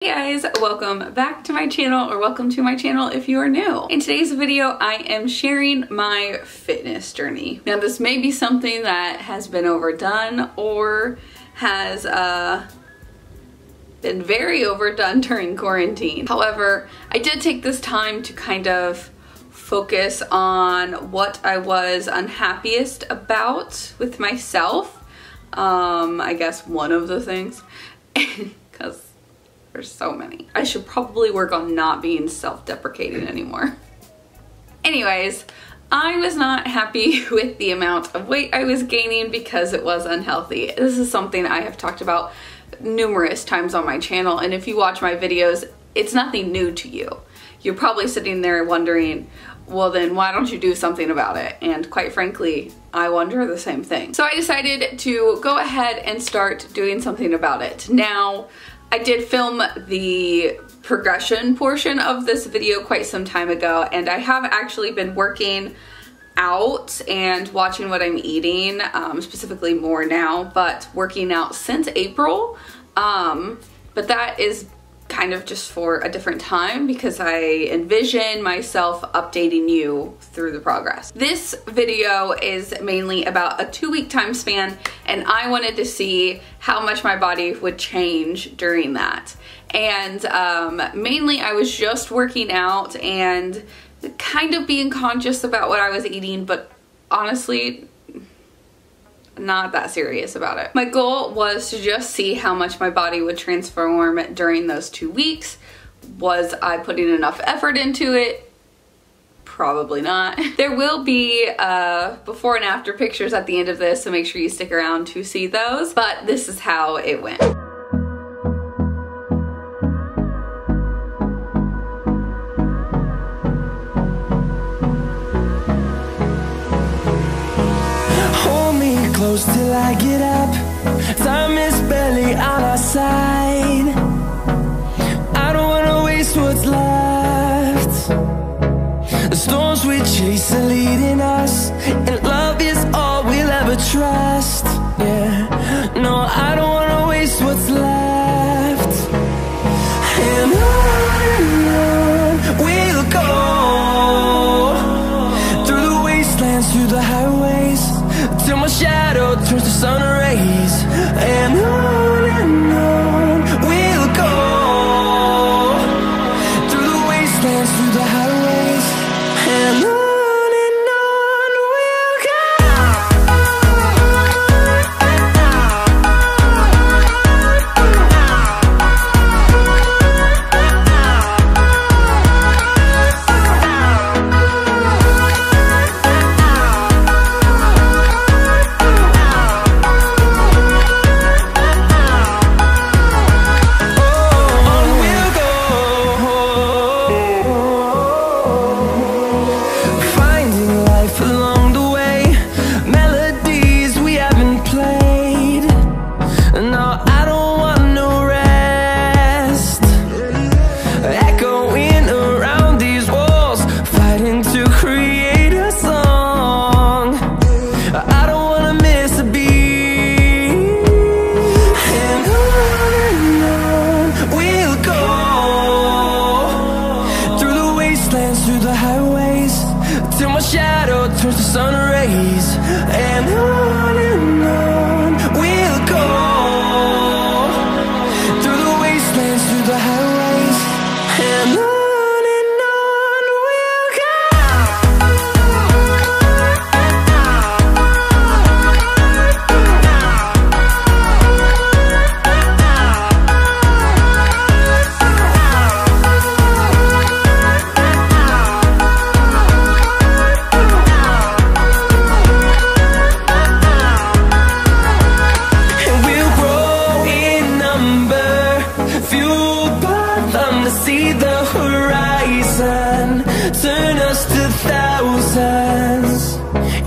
Hey guys, welcome back to my channel, or welcome to my channel if you are new. In today's video, I am sharing my fitness journey. Now this may be something that has been overdone or has been very overdone during quarantine. However, I did take this time to kind of focus on what I was unhappiest about with myself. I guess one of the things, because there's so many. I should probably work on not being self-deprecating anymore. Anyways, I was not happy with the amount of weight I was gaining because it was unhealthy. This is something I have talked about numerous times on my channel, and if you watch my videos, it's nothing new to you. You're probably sitting there wondering, well then why don't you do something about it? And quite frankly, I wonder the same thing. So I decided to go ahead and start doing something about it. Now, I did film the progression portion of this video quite some time ago, and I have actually been working out and watching what I'm eating, specifically more now, but working out since April. But that is kind of just for a different time because I envision myself updating you through the progress. This video is mainly about a 2-week time span, and I wanted to see how much my body would change during that. And mainly I was just working out and kind of being conscious about what I was eating, but honestly not that serious about it. My goal was to just see how much my body would transform during those 2 weeks. Was I putting enough effort into it? Probably not. There will be before and after pictures at the end of this, so make sure you stick around to see those, but this is how it went. Close till I get up, time is barely on our side. I don't wanna waste what's left. The storms we chase are leading us, and love is all we'll ever trust. Yeah, no, I don't wanna waste what's left. And on we'll go, through the wastelands, through the highways, till my shadow turns to sun rays. And on we'll go, through the wastelands, through the highways, and on we'll go. Through the highways, till my shadow turns to sun rays. And on we'll go, through the wastelands, through the highways, and on we'll go. See the horizon turn us to thousands,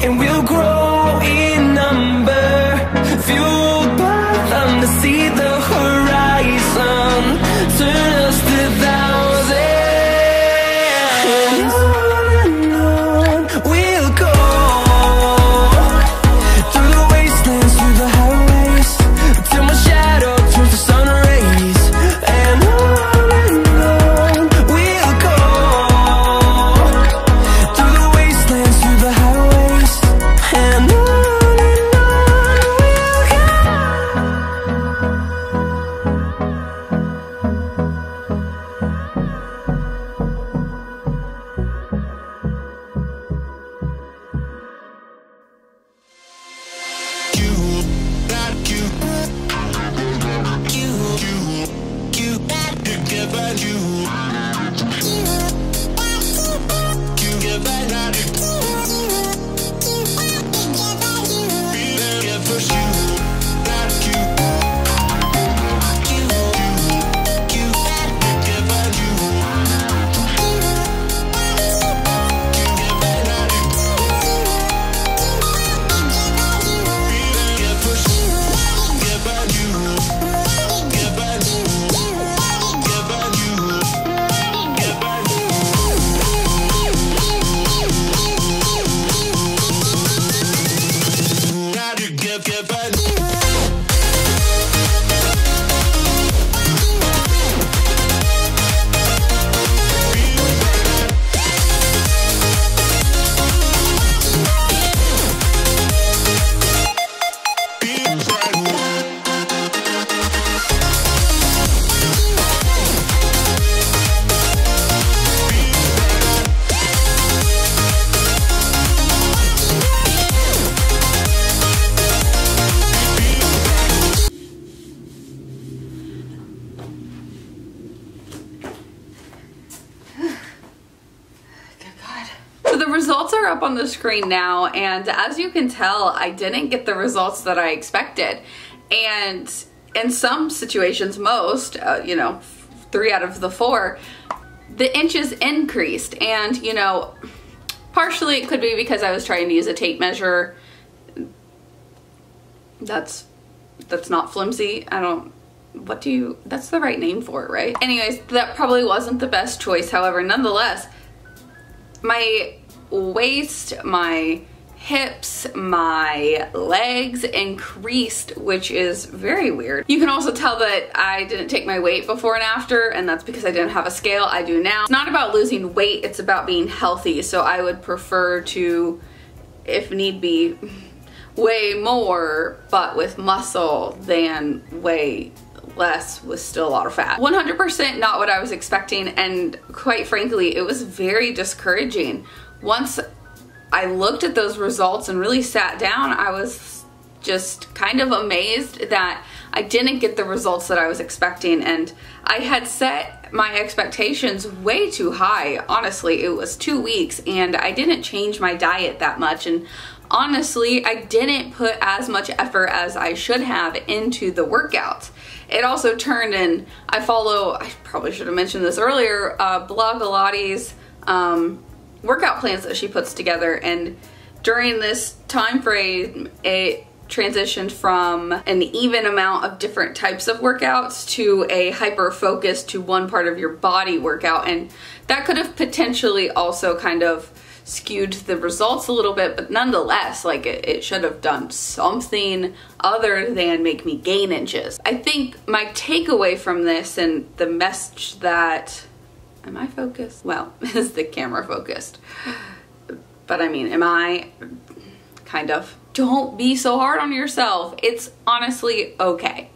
and we'll grow in number, fueled by them to see the horizon turn us to thousands. And on we'll go, through the wastelands, through the highways, till my shadow turns to sun rays. And on Results are up on the screen now, and as you can tell, I didn't get the results that I expected. And in some situations, most, you know, 3 out of the 4, the inches increased. And, you know, partially it could be because I was trying to use a tape measure. That's not flimsy. That's the right name for it, right? Anyways, that probably wasn't the best choice. However, nonetheless, my waist, my hips, my legs increased, which is very weird. You can also tell that I didn't take my weight before and after, and that's because I didn't have a scale. I do now. It's not about losing weight, it's about being healthy. So I would prefer to, if need be, weigh more but with muscle than weigh less with still a lot of fat. 100% not what I was expecting, and quite frankly, it was very discouraging. Once I looked at those results and really sat down, I was just kind of amazed that I didn't get the results that I was expecting, and I had set my expectations way too high. Honestly, it was 2 weeks and I didn't change my diet that much, and honestly, I didn't put as much effort as I should have into the workouts. It also turned in, I probably should have mentioned this earlier, Blogilates workout plans that she puts together, and during this time frame it transitioned from an even amount of different types of workouts to a hyper focus to one part of your body workout, and that could have potentially also kind of skewed the results a little bit, but nonetheless, like, it should have done something other than make me gain inches. I think my takeaway from this, and the message that, am I focused? Well, is the camera focused? But I mean, am I? Kind of. Don't be so hard on yourself. It's honestly okay.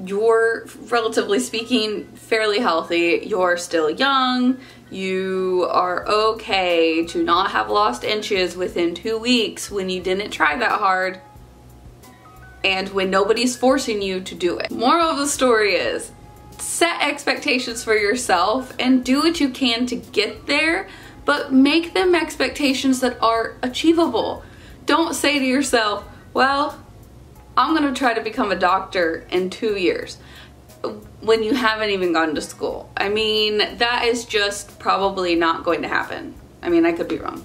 You're, relatively speaking, fairly healthy. You're still young. You are okay to not have lost inches within 2 weeks when you didn't try that hard and when nobody's forcing you to do it. Moral of the story is, set expectations for yourself and do what you can to get there, but make them expectations that are achievable. Don't say to yourself, well, I'm gonna try to become a doctor in 2 years, when you haven't even gone to school. I mean, that is just probably not going to happen. I mean, I could be wrong.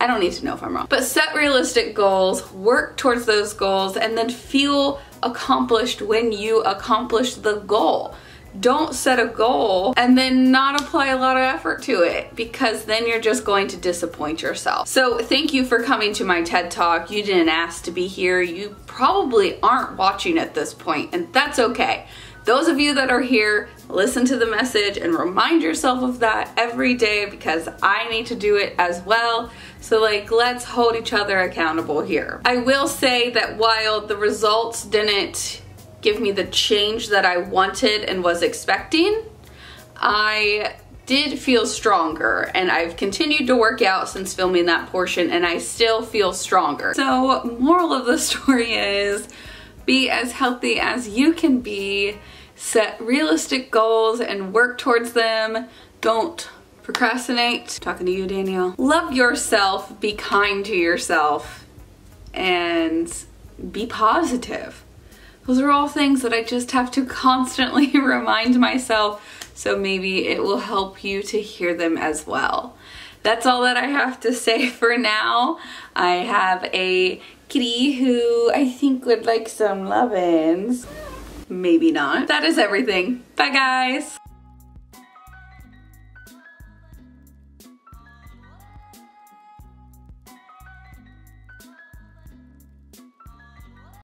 I don't need to know if I'm wrong. But set realistic goals, work towards those goals, and then feel accomplished when you accomplish the goal. Don't set a goal and then not apply a lot of effort to it, because then you're just going to disappoint yourself. So thank you for coming to my TED Talk. You didn't ask to be here. You probably aren't watching at this point, and that's okay. Those of you that are here, listen to the message and remind yourself of that every day, because I need to do it as well. So like, let's hold each other accountable here. I will say that while the results didn't give me the change that I wanted and was expecting, I did feel stronger, and I've continued to work out since filming that portion, and I still feel stronger. So moral of the story is, be as healthy as you can be, Set realistic goals and work towards them. Don't procrastinate. Talking to you, Danielle. Love yourself, be kind to yourself, and be positive. Those are all things that I just have to constantly remind myself, so maybe it will help you to hear them as well. That's all that I have to say for now. I have a kitty who I think would like some lovin's. Maybe not. That is everything. Bye, guys.